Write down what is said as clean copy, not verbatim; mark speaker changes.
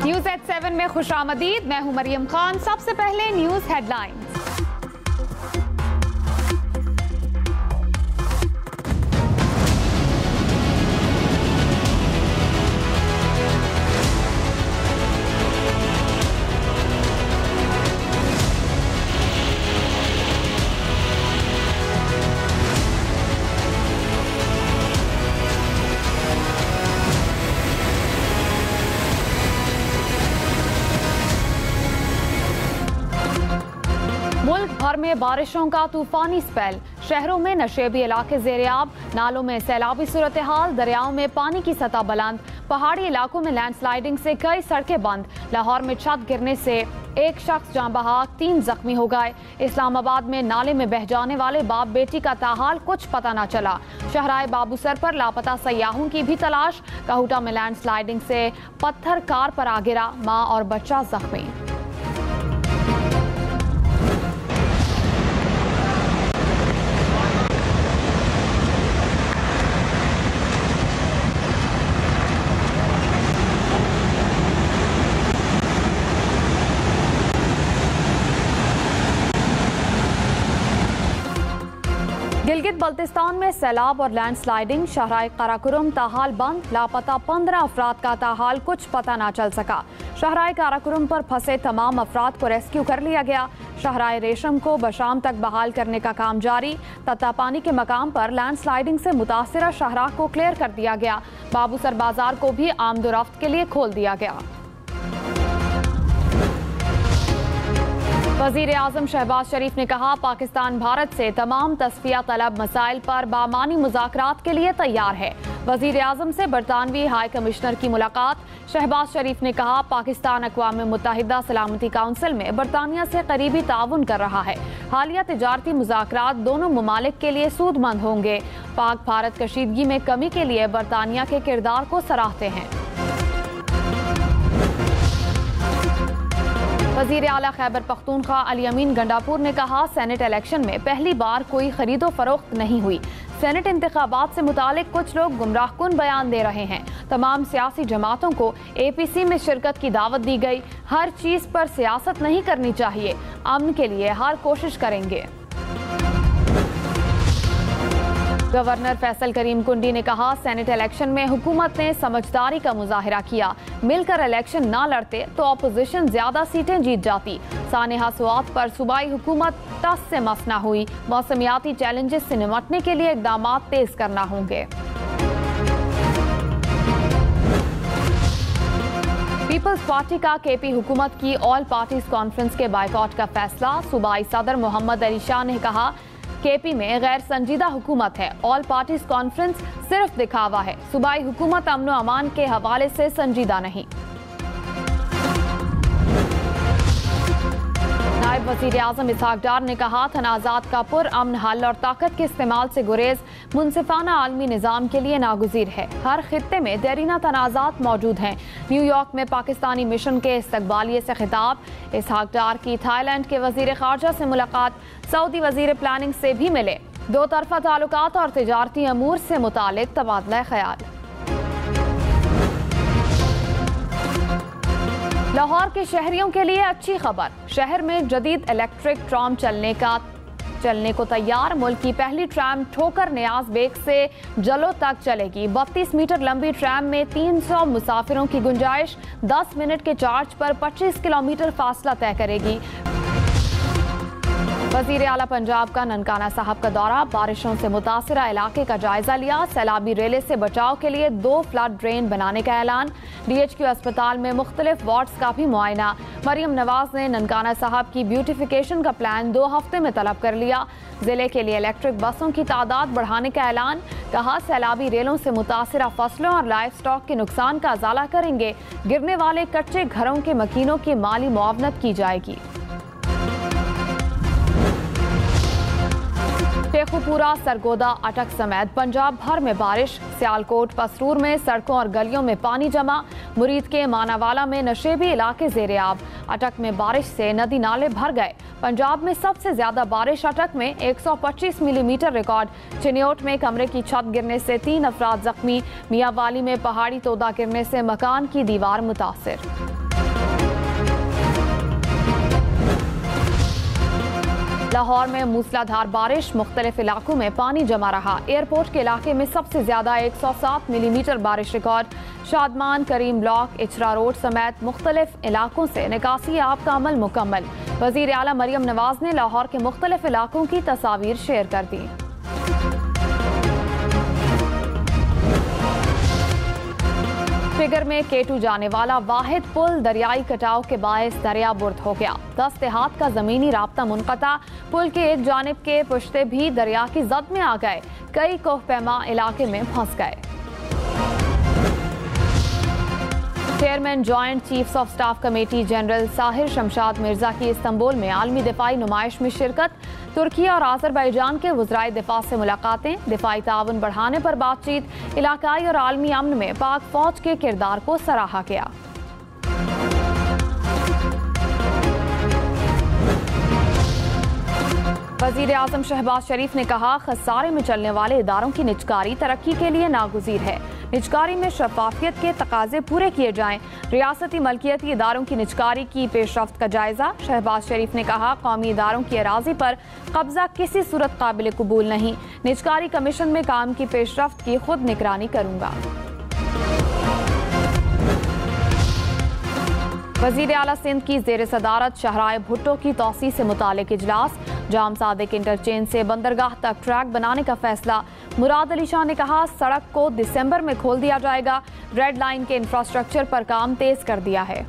Speaker 1: News at 7 में खुशामदीद। मैं हूं मरियम खान। सबसे पहले न्यूज हेडलाइंस। मुल्क भर में बारिशों का तूफानी स्पेल। शहरों में नशेबी इलाके ज़ेर-ए-आब, नालों में सैलाबी सूरत हाल, दरियाओं में पानी की सतह बुलंद, पहाड़ी इलाकों में लैंडस्लाइडिंग से कई सड़कें बंद। लाहौर में छत गिरने से एक शख्स जान बहक, 3 जख्मी हो गए। इस्लामाबाद में नाले में बह जाने वाले बाप बेटी का ताहाल कुछ पता न चला। शहराए बाबूसर पर लापता सयाहों की भी तलाश। कहूटा में लैंडस्लाइडिंग से पत्थर कार पर आ गिरा, माँ और बच्चा जख्मी। गिलगित बल्तिस्तान में सैलाब और लैंडस्लाइडिंग। शहराए काराकोरम ताहाल बंद, लापता 15 अफराद का ताहाल कुछ पता न चल सका। शहराए काराकोरम पर फंसे तमाम अफराद को रेस्क्यू कर लिया गया। शहराए रेशम को बशाम तक बहाल करने का काम जारी। तत्तापानी के मकाम पर लैंडस्लाइडिंग से मुतासिरा शहरा को क्लियर कर दिया गया। बाबूसर बाजार को भी आमदोरफ्त के लिए खोल दिया गया। वज़ीर आज़म शहबाज शरीफ ने कहा, पाकिस्तान भारत से तमाम तस्फिया तलब मसाइल पर बामानी मुज़ाकरात के लिए तैयार है। वज़ीर आज़म से बरतानवी हाई कमिश्नर की मुलाकात। शहबाज शरीफ ने कहा, पाकिस्तान अक़वाम मुत्तहिदा सलामती काउंसिल में बरतानिया से करीबी ताउन कर रहा है। हालिया तिजारती मुज़ाकरात दोनों ममालिक के लिए सूदमंद होंगे। पाक भारत कशीदगी में कमी के लिए बरतानिया के किरदार को सराहते हैं। वज़ीर आला खैबर पख्तूनख्वा अली अमीन गंडापुर ने कहा, सेनेट इलेक्शन में पहली बार कोई खरीदो फरोख्त नहीं हुई। सेनेट इंतखाबात से मुतालिक कुछ लोग गुमराहकुन बयान दे रहे हैं। तमाम सियासी जमातों को APC में शिरकत की दावत दी गई। हर चीज पर सियासत नहीं करनी चाहिए, अमन के लिए हर कोशिश करेंगे। गवर्नर फैसल करीम कुंडी ने कहा, सेनेट इलेक्शन में हुकूमत ने समझदारी का मुजाहिरा किया। मिलकर इलेक्शन ना लड़ते तो अपोजिशन ज्यादा सीटें जीत जाती। सानेहा स्वात पर सूबाई हुकूमत टस से मस ना हुई। मौसमियाती चैलेंजेस से निपटने के लिए इकदाम तेज करना होंगे। पीपल्स पार्टी का KP हुकूमत की ऑल पार्टीज कॉन्फ्रेंस के बायकॉट का फैसला। सूबाई सदर मोहम्मद अली शाह ने कहा, KP में गैर संजीदा हुकूमत है। ऑल पार्टीज कॉन्फ्रेंस सिर्फ दिखावा है। सूबाई हुकूमत अमन व अमान के हवाले से संजीदा नहीं। नायब वज़ीर आज़म इसहाक डार ने कहा, तनाज़ात का पुरअमन हल और ताकत के इस्तेमाल से गुरेज मुनसिफाना आलमी निज़ाम के लिए नागुज़ीर है। हर खित्ते में देरीना तनाज़ात मौजूद हैं। न्यूयॉर्क में पाकिस्तानी मिशन के इस्तकबालिये से खिताब। इसहाक डार की थाईलैंड के वज़ीर ख़ारजा से मुलाकात। सऊदी वज़ीर प्लानिंग से भी मिले। दो तरफा ताल्लुकात और तिजारती अमूर से मुतालिक तबादला ख्याल। लाहौर के शहरियों के लिए अच्छी खबर। शहर में जदीद इलेक्ट्रिक ट्राम चलने को तैयार। मुल्क की पहली ट्राम ठोकर नियाज बेग से जलो तक चलेगी। 32 मीटर लंबी ट्राम में 300 मुसाफिरों की गुंजाइश। 10 मिनट के चार्ज पर 25 किलोमीटर फासला तय करेगी। वज़ीर आला पंजाब का ननकाना साहब का दौरा। बारिशों से मुतासिरा इलाके का जायजा लिया। सैलाबी रेले से बचाव के लिए 2 फ्लड ड्रेन बनाने का ऐलान। DHQ अस्पताल में मुख्तलिफ वार्ड्स का भी मुआयना। मरियम नवाज ने ननकाना साहब की ब्यूटिफिकेशन का प्लान 2 हफ्ते में तलब कर लिया। जिले के लिए इलेक्ट्रिक बसों की तादाद बढ़ाने का ऐलान। कहा, सैलाबी रेलों से मुतासिरा फसलों और लाइफ स्टॉक के नुकसान का अजाला करेंगे। गिरने वाले कच्चे घरों के मकीनों की माली मुआवनत की जाएगी। शेखुपुरा, सरगोदा, अटक समेत पंजाब भर में बारिश। सियालकोट, पसरूर में सड़कों और गलियों में पानी जमा। मुरीद के मानावाला में नशेबी इलाके ज़ेर-ए-आब। अटक में बारिश से नदी नाले भर गए। पंजाब में सबसे ज्यादा बारिश अटक में 125 मिलीमीटर रिकॉर्ड। चिन्योट में कमरे की छत गिरने से 3 अफराद जख्मी। मियाँवाली में पहाड़ी तोदा गिरने से मकान की दीवार मुतासिर। लाहौर में मूसलाधार बारिश, मुख्तलिफ इलाकों में पानी जमा रहा। एयरपोर्ट के इलाके में सबसे ज्यादा 107 मिलीमीटर बारिश रिकॉर्ड। शादमान, करीम ब्लॉक, इचरा रोड समेत मुख्तलिफ इलाकों से निकासी आब का अमल मुकम्मल। वजीर आला मरियम नवाज ने लाहौर के मुख्तलिफ इलाकों की तस्वीर शेयर कर दी। फिगर में केटू जाने वाला वाहिद पुल दरियाई कटाव के बायस दरिया बुर्द हो गया। 10 देहात का जमीनी राब्ता मुनक़ता। पुल के एक जानिब के पुश्ते भी दरिया की जद में आ गए। कई कोहपैमा इलाके में फंस गए। Chairman joint chiefs of staff committee general Sahir Shamshad Mirza की इस्तांबुल में आलमी दिफाई नुमाइश में शिरकत। तुर्की और आज़रबाईजान के वज़राए दिफा से मुलाकातें। दिफाई ताउन बढ़ाने पर बातचीत। इलाकाई और आलमी अमन में पाक फौज के किरदार को सराहा गया। वज़ीर आज़म शहबाज शरीफ ने कहा, खसारे में चलने वाले इदारों की निजकारी तरक्की के लिए नागुज़ीर है। निजकारी में शफाफियत के तकाजे पूरे किए जाएं। रियासती मलकियती इदारों की निजकारी की पेशरफ्त का जायजा। शहबाज शरीफ ने कहा, कौमी इदारों की अराजी पर कब्जा किसी सूरत काबिल कबूल नहीं। निजकारी कमीशन में काम की पेशरफ्त की खुद निगरानी करूंगा। वज़ीर आला सिंध की ज़ेर सदारत शाहराह भुट्टो की तौसी से मुतालिक इजलास। जाम सादिक इंटरचेंज से बंदरगाह तक ट्रैक बनाने का फैसला। मुराद अली शाह ने कहा, सड़क को दिसंबर में खोल दिया जाएगा। रेड लाइन के इंफ्रास्ट्रक्चर पर काम तेज कर दिया है।